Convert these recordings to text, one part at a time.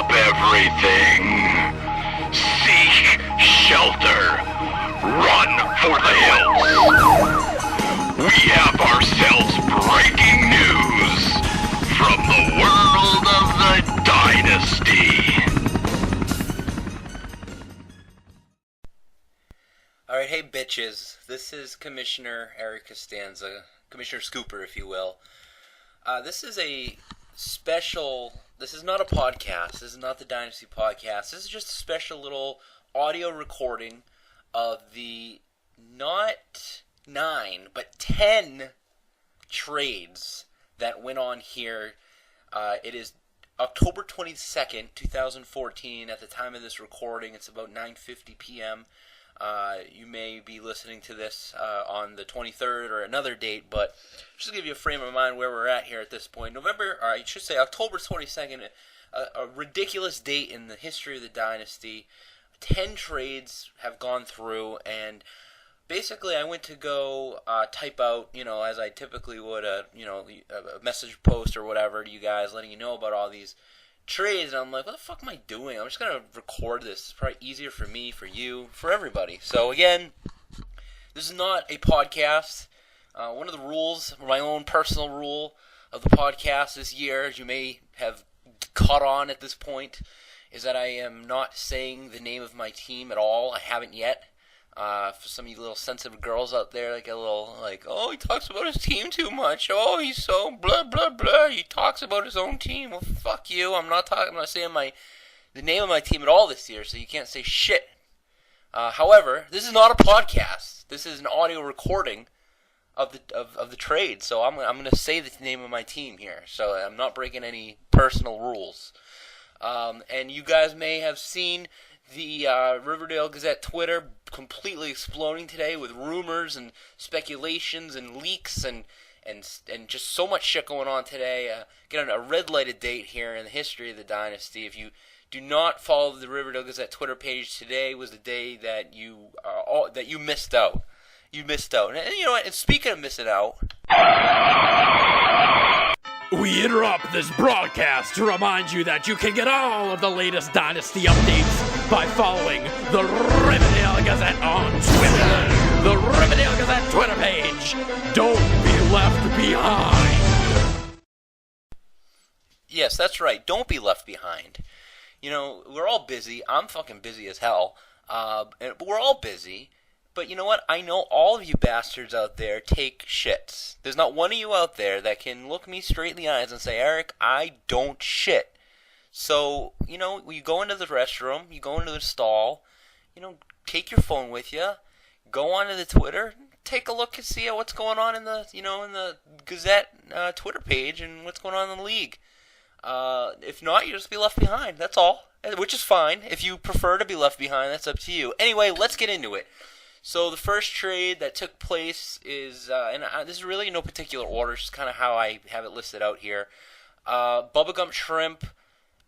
Drop everything. Seek shelter. Run for the hills. We have ourselves breaking news from the world of the Dynasty. Alright, hey bitches, this is Commissioner Eric Costanza, Commissioner Scooper, if you will. This is a special, this is not a podcast, this is not the Dynasty podcast, this is just a special little audio recording of the not 9, but 10 trades that went on here. It is October 22nd, 2014, at the time of this recording. It's about 9:50 p.m., you may be listening to this on the 23rd or another date, but just to give you a frame of mind where we're at here at this point. October 22nd, a ridiculous date in the history of the Dynasty. 10 trades have gone through, and basically I went to go type out, as I typically would, a message post or whatever to you guys, letting you know about all these trades, and I'm like, what the fuck am I doing? I'm just going to record this. It's probably easier for me, for you, for everybody. So again, this is not a podcast. One of the rules, my own personal rule of the podcast this year, as you may have caught on at this point, is that I am not saying the name of my team at all. I haven't yet. For some of you little sensitive girls out there, like a little, oh, he talks about his team too much. Oh, he's so blah, blah, blah. He talks about his own team. Well, fuck you. I'm not saying the name of my team at all this year, so you can't say shit. However, this is not a podcast. This is an audio recording of the trade, so I'm going to say the name of my team here, so I'm not breaking any personal rules. And you guys may have seen the Riverdale Gazette Twitter completely exploding today with rumors and speculations and leaks and just so much shit going on today. Getting a red-lighted date here in the history of the Dynasty. If you do not follow the Riverdale Gazette Twitter page, today was the day that you missed out. You missed out. And you know what? And speaking of missing out, we interrupt this broadcast to remind you that you can get all of the latest Dynasty updates by following the Riverdale Gazette on Twitter. The Riverdale Gazette Twitter page. Don't be left behind. Yes, that's right. Don't be left behind. We're all busy. I'm fucking busy as hell. But we're all busy. But you know what? I know all of you bastards out there take shits. There's not one of you out there that can look me straight in the eyes and say, Eric, I don't shit. So, you go into the restroom, you go into the stall, take your phone with you, go onto the Twitter, take a look and see what's going on in the, in the Gazette Twitter page and what's going on in the league. If not, you'll just be left behind. That's all. Which is fine. If you prefer to be left behind, that's up to you. Anyway, let's get into it. So the first trade that took place is, this is really in no particular order, it's just kind of how I have it listed out here. Bubba Gump Shrimp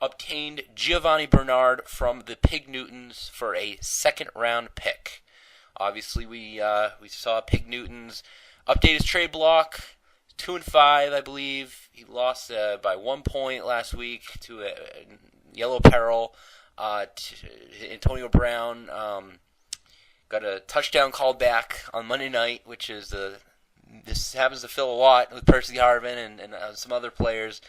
obtained Giovanni Bernard from the Pig Newtons for a second-round pick. Obviously, we saw Pig Newtons update his trade block, 2-5, I believe. He lost by 1 point last week to Yellow Peril. Antonio Brown got a touchdown called back on Monday night, which is this happens to Phil a lot with Percy Harvin and some other players.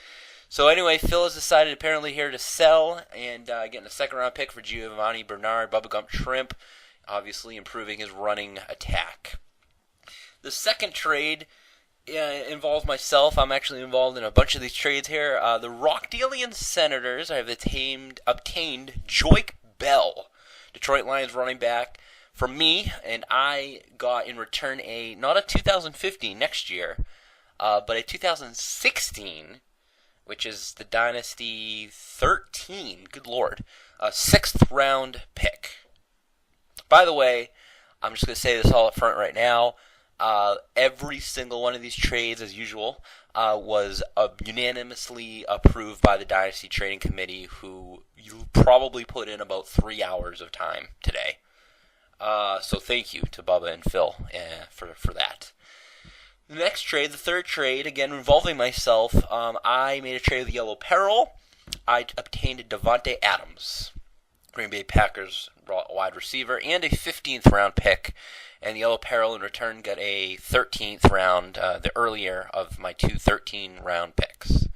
So anyway, Phil has decided apparently here to sell and getting a second-round pick for Giovanni Bernard, Bubba Gump Shrimp, obviously improving his running attack. The second trade involves myself. I'm actually involved in a bunch of these trades here. The Rockdalian Senators have obtained Joik Bell, Detroit Lions running back, from me, and I got in return not a 2015 next year, but a 2016, which is the Dynasty 13, good lord, a 6th round pick. By the way, I'm just going to say this all up front right now, every single one of these trades, as usual, was unanimously approved by the Dynasty Trading Committee, who you probably put in about 3 hours of time today. So thank you to Bubba and Phil for that. The next trade, the third trade, again involving myself, I made a trade with Yellow Peril. I obtained Davante Adams, Green Bay Packers wide receiver, and a 15th round pick. And the Yellow Peril in return got a 13th round, the earlier of my two 13-round picks.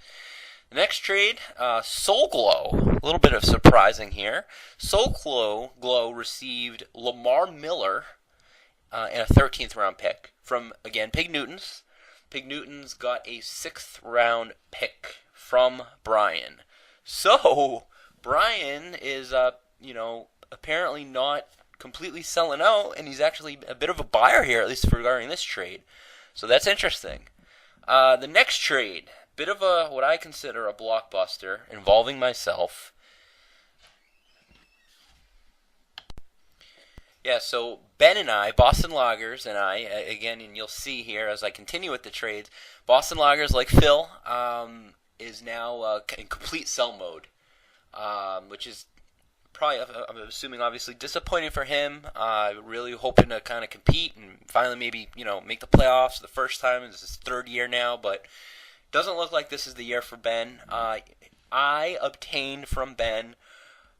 The next trade, Soul Glow. A little bit of surprising here. Soul Glow received Lamar Miller and a 13th round pick from, again, Pig Newtons. Pig Newtons got a 6th round pick from Brian. So, Brian is, apparently not completely selling out, and he's actually a bit of a buyer here, at least regarding this trade. So that's interesting. The next trade, bit of what I consider a blockbuster involving myself. Yeah, so Ben and I, Boston Loggers and I, again, and you'll see here as I continue with the trades, Boston Loggers, like Phil, is now in complete sell mode, which is probably, I'm assuming, obviously disappointing for him. Really hoping to kind of compete and finally maybe, make the playoffs the first time. This is his third year now, but doesn't look like this is the year for Ben. I obtained from Ben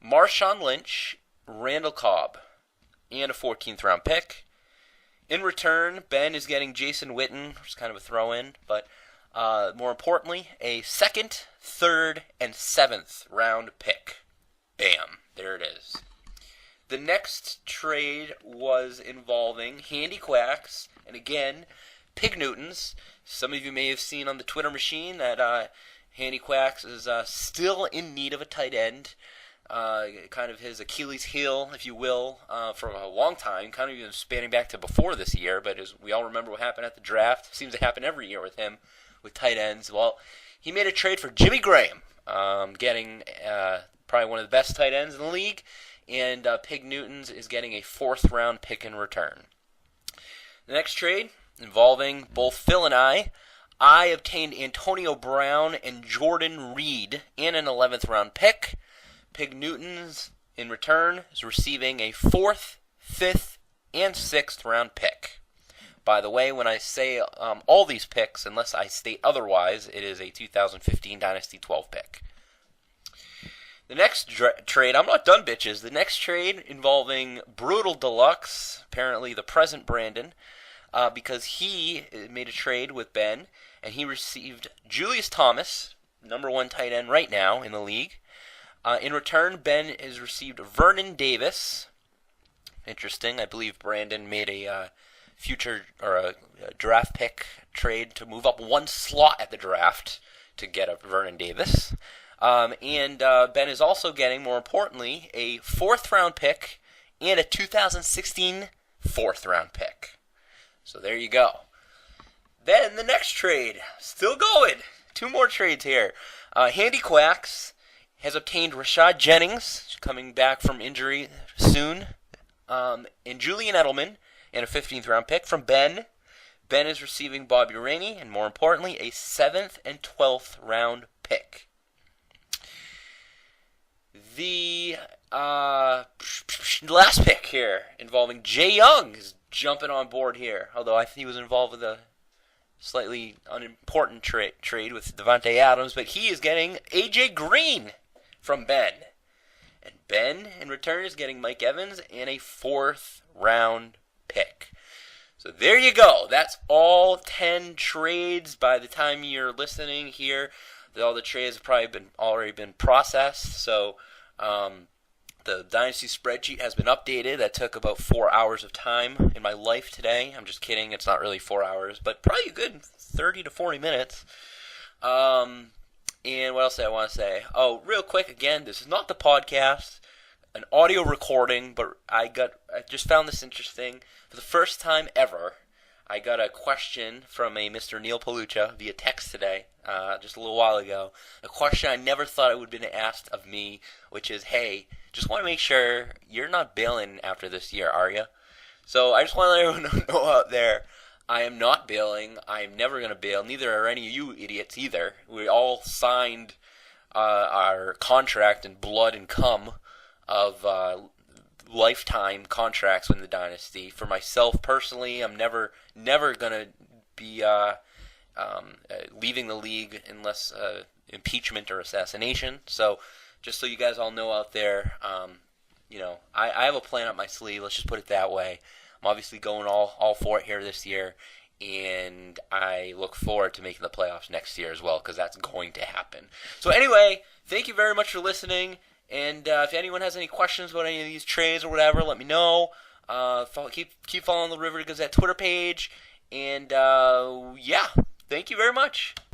Marshawn Lynch, Randall Cobb, and a 14th round pick. In return, Ben is getting Jason Witten, which is kind of a throw-in, but more importantly, a 2nd, 3rd, and 7th round pick. Bam. There it is. The next trade was involving Handy Quacks, and again, Pig Newtons. Some of you may have seen on the Twitter machine that Handy Quacks is still in need of a tight end. Kind of his Achilles heel, if you will, for a long time, kind of even spanning back to before this year, but as we all remember what happened at the draft, it seems to happen every year with him, with tight ends. Well, he made a trade for Jimmy Graham, getting probably one of the best tight ends in the league, and Pig Newtons is getting a 4th round pick in return. The next trade, involving both Phil and I obtained Antonio Brown and Jordan Reed and an 11th round pick. Pig Newtons, in return, is receiving a 4th, 5th, and 6th round pick. By the way, when I say all these picks, unless I state otherwise, it is a 2015 Dynasty 12 pick. The next trade, I'm not done, bitches. The next trade involving Brutal Deluxe, apparently the present Brandon, because he made a trade with Ben, and he received Julius Thomas, number 1 tight end right now in the league. In return, Ben has received Vernon Davis. Interesting. I believe Brandon made a future or a draft pick trade to move up 1 slot at the draft to get a Vernon Davis. And Ben is also getting, more importantly, a 4th round pick and a 2016 4th round pick. So there you go. Then the next trade, still going. 2 more trades here. Handy Quacks has obtained Rashad Jennings, coming back from injury soon, and Julian Edelman, and a 15th round pick from Ben. Ben is receiving Bobby Rainey, and more importantly, a 7th and 12th round pick. The last pick here, involving Jay Young, is jumping on board here, although I think he was involved with a slightly unimportant trade with Davante Adams, but he is getting A.J. Green from Ben. And Ben, in return, is getting Mike Evans and a 4th round pick. So there you go. That's all 10 trades. By the time you're listening here, all the trades have probably already been processed. So the Dynasty spreadsheet has been updated. That took about 4 hours of time in my life today. I'm just kidding. It's not really 4 hours, but probably a good 30 to 40 minutes. And what else did I want to say? Oh, real quick, again, this is not the podcast, an audio recording, but I just found this interesting. For the first time ever, I got a question from a Mr. Neil Palucha via text today, just a little while ago. A question I never thought it would have been asked of me, which is, hey, just want to make sure you're not bailing after this year, are you? So I just want to let everyone know out there, I am not bailing. I am never going to bail. Neither are any of you idiots either. We all signed our contract in blood and cum of lifetime contracts with the Dynasty. For myself personally, I'm never going to be leaving the league unless impeachment or assassination. So just so you guys all know out there, I have a plan up my sleeve. Let's just put it that way. I'm obviously going all for it here this year, and I look forward to making the playoffs next year as well, because that's going to happen. So anyway, thank you very much for listening, and if anyone has any questions about any of these trades or whatever, let me know. Keep following the River Gazette Twitter page, and thank you very much.